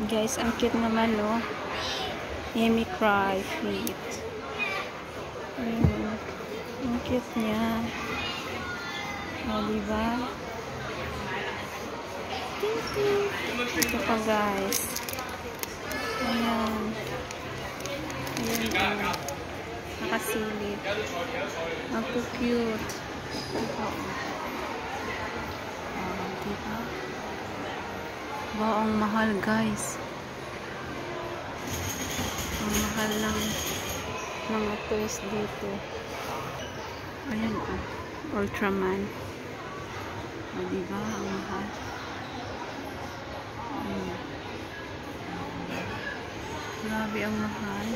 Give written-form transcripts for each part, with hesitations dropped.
Guys, ang cute naman, no? Amy Cry Fit. Ayun. Ang cute niya. O, diba? Ito pa, guys. Ayan. Ayan, o. Nakasilip. Ang cute. Ito, o. Diba? Wow, ang mahal, guys. Ang mahal ng mga toys dito. Ayan, o. Ultraman. O, diba? Ang mahal. Ayan. Grabe, ang mahal.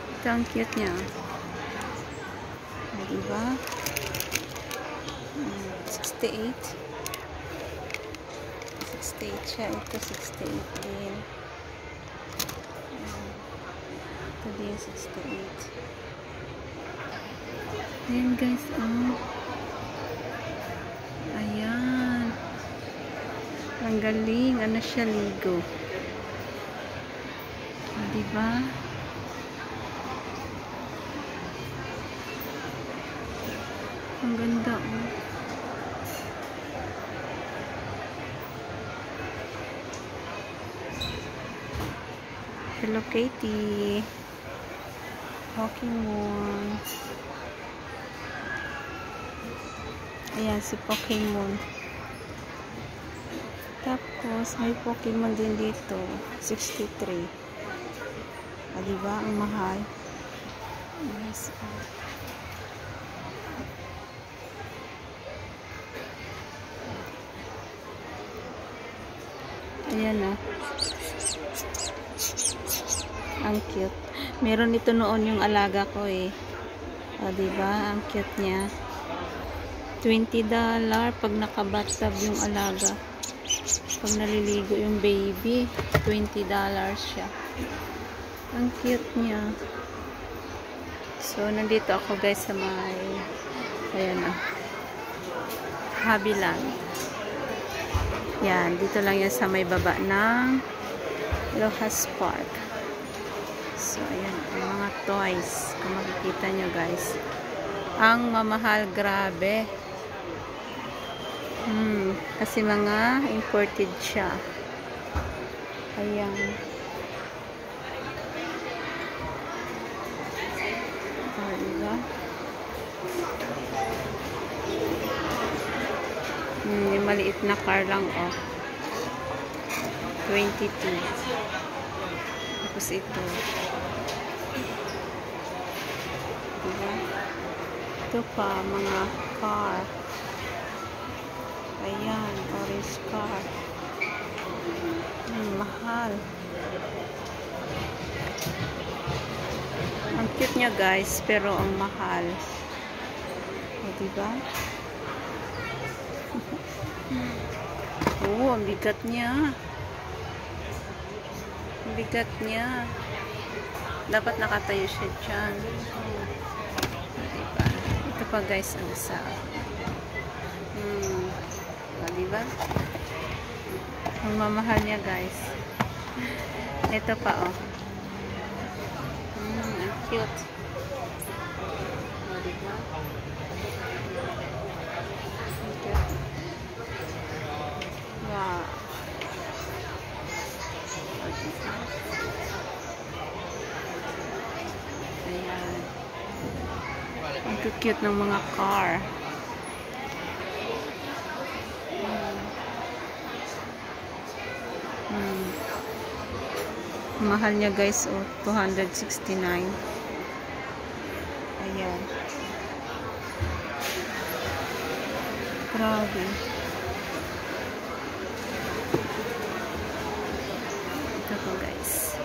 Ito, ang cute niya. O, diba? 68. 68 siya. Ito 68 din. Ito din 68. Ayan, guys. Oh. Ayan. Ang galing. Ano siya? Ligo. Oh, diba? Ang ganda. Oh. Hello Kitty. Pokemon. Ayan si Pokemon. Tapos may Pokemon din dito. 63. Ah, diba? Ang mahal. Yes. Ayan na. Ang cute. Meron ito noon yung alaga ko eh. O, diba? Ang cute niya. $20 pag nakabathtub yung alaga. Pag naliligo yung baby, $20 siya. Ang cute niya. So, nandito ako guys sa may ayan na. Habiland. Yan. Dito lang yan sa may baba ng Lohas Park. So, ayan, ang mga toys. Kung makikita nyo, guys. Ang mamahal, grabe. Kasi mga imported siya. Ayan. Oh, diba? Yung maliit na car lang, oh. 22. Tapos ito. Diba? Ito pa, mga car. Ayan, orange car. Mahal. Ang cute niya guys, pero ang mahal. O, diba? Oh, ang bigat niya. Ang bigat niya. Dapat nakatayo siya dyan. Diba? Ito pa guys ang isa. Diba? Ang mamahal niya guys. Ito pa oh. Ang cute. Diba? Ang cute. Wow. Ayan. Ang cute ng mga car. Mahal niya guys, oh, 269. Ayan. Grabe. Ito po guys.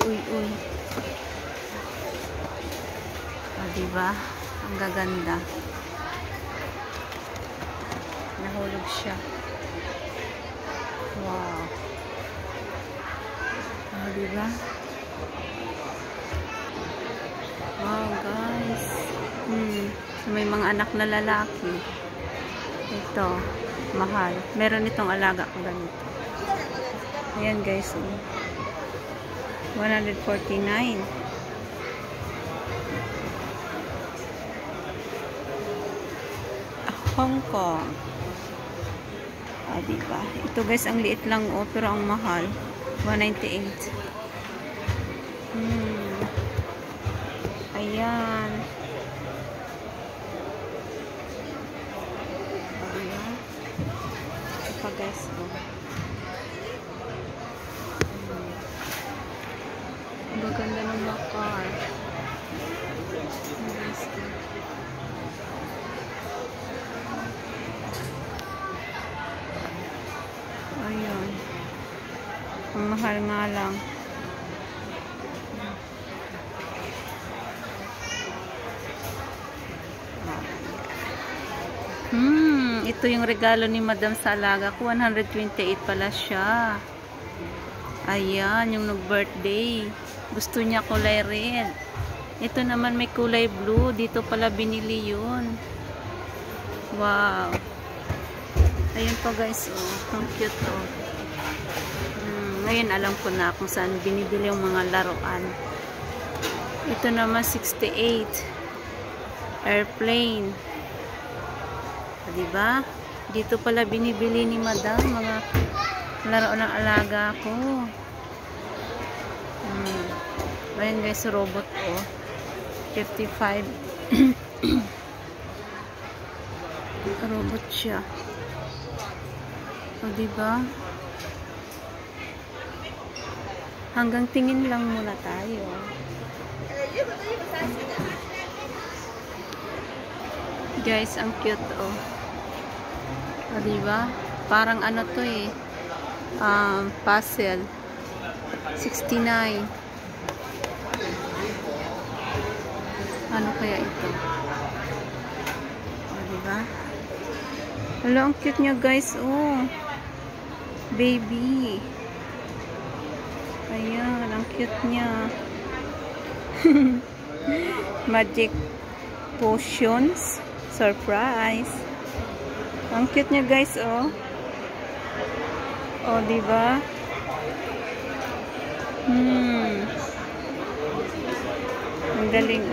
Uy. Oh, diba? Ang gaganda. Nahulog siya. Wow. Oh, diba? Wow, guys. So, may mga anak na lalaki. Ito, mahal. Meron itong alaga ko ganito. Ayan, guys. 149. Hong Kong. Diba? Ito, guys, ang liit lang, pero ang mahal. 198. Ayan. Ayan. Ito pa, guys. Ang ganda ng mga car. Ayan. Ang mahal nga lang. Ito yung regalo ni Madam sa alaga ko. 128 pala siya. Ayan, yung nag-birthday. Gusto niya kulay red. Ito naman may kulay blue. Dito pala binili yun. Wow. Ayun po, guys. Ang cute, ngayon alam ko na kung saan binibili yung mga laruan. Ito naman 68. Airplane. Diba? Dito pala binibili ni Madam mga laro ng alaga ko. Ayan, guys, robot ko. 55. Robot siya. Diba? Hanggang tingin lang muna tayo. Guys, ang cute, diba? Parang ano to puzzle. 69. Ano kaya ito? Diba? Wala, ang cute niya, guys. Baby. Ayan, ang cute niya. Magic potions. Surprise. Ang cute niya, guys, diba? Ang galing,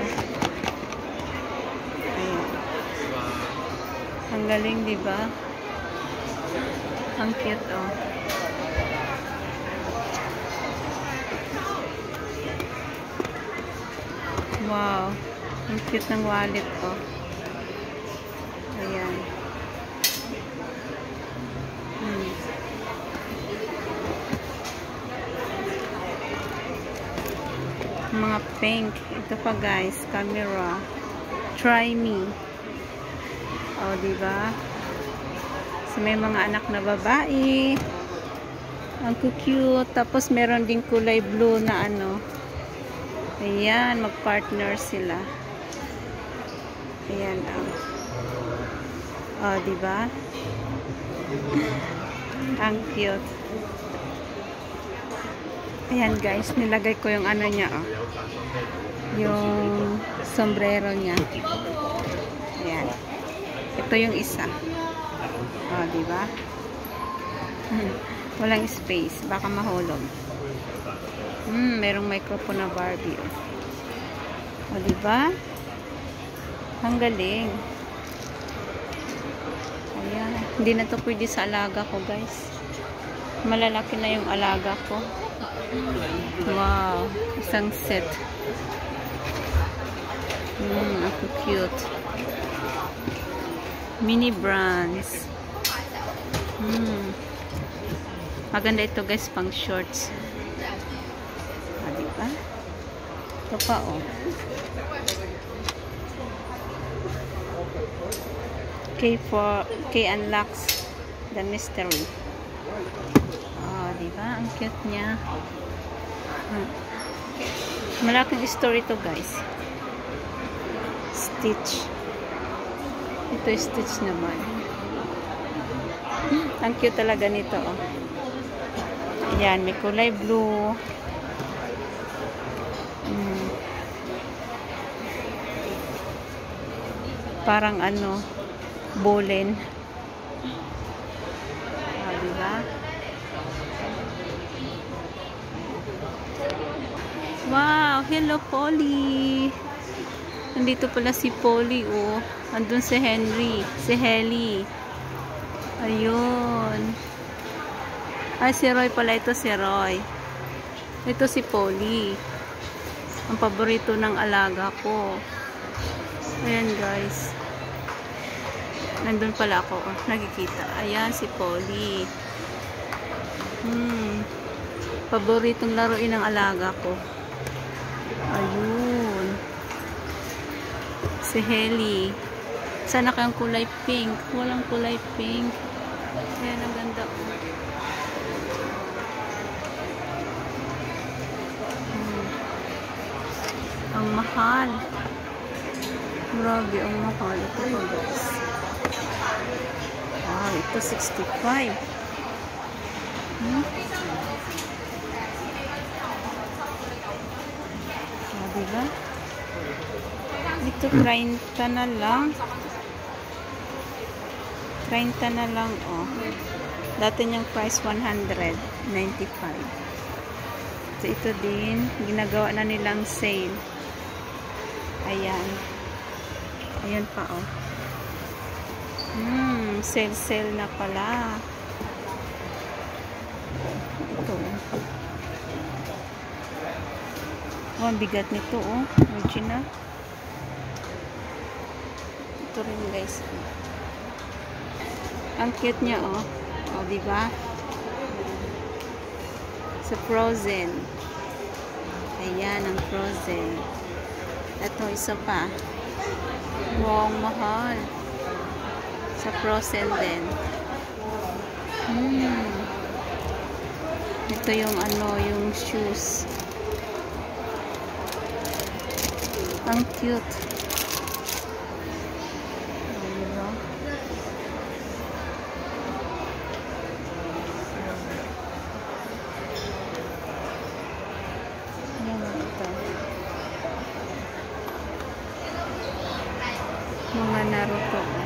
Ayan. Ang galing, diba? Ang cute, Wow. Ang cute ng wallet, Ayan. Mga pink. Ito pa, guys. Camera. Try me. Diba? So, may mga anak na babae. Ang cute. Tapos, meron din kulay blue na Ayan. Mag-partner sila. Ayan, diba? Ang cute. Ayan, guys, nilagay ko yung niya, yung sombrero niya. Ayan. Ito yung isa. Diba? Walang space. Baka mahulog. Merong microphone na Barbie. Diba? Ang galing. Ayan. Hindi na to pwede sa alaga ko, guys. Malalaki na yung alaga ko. Wow. Isang set. Ako cute. Mini brands. Maganda ito, guys, pang shorts. Diba? Ito pa, K unlocks the mystery. Diba? Ang cute niya. Malaking story to, guys. Stitch. Ito yung Stitch naman. Ang cute talaga nito, Ayan, may kulay blue. Parang ano, bolen. Diba? Wow! Hello, Polly! Nandito pala si Polly, oh. Andun si Henry. Si Helly. Ayun. Ay, si Roy pala. Ito si Roy. Ito si Polly. Ang paborito ng alaga ko. Ayan, guys. Nandun pala ako. Oh, nakikita. Ayan, si Polly. Paboritong laruin ng alaga ko. Ayun. Si Helly. Sana kayang kulay pink. Walang kulay pink. Ayan, ang ganda. Ang mahal. Grabe, ang mahal. Ito po, guys. Wow, ito 65. Diba? Ito 30 na lang. 30 na lang, oh. Dati niyang price 195. So, ito din, ginagawa na nilang sale. Ayan. Ayan pa, oh. Sale na pala. Ito. Oh, ang bigat nito, oh. Original. Ito rin, guys. Ang cute niya, oh. Oh, diba? Sa Frozen. Ayan, ang Frozen. Ito, isa pa. Wow, mahal. Sa Frozen din. Ito yung ano, yung shoes. Ang cute. Diba? Ayan, ito. Mga Naruto.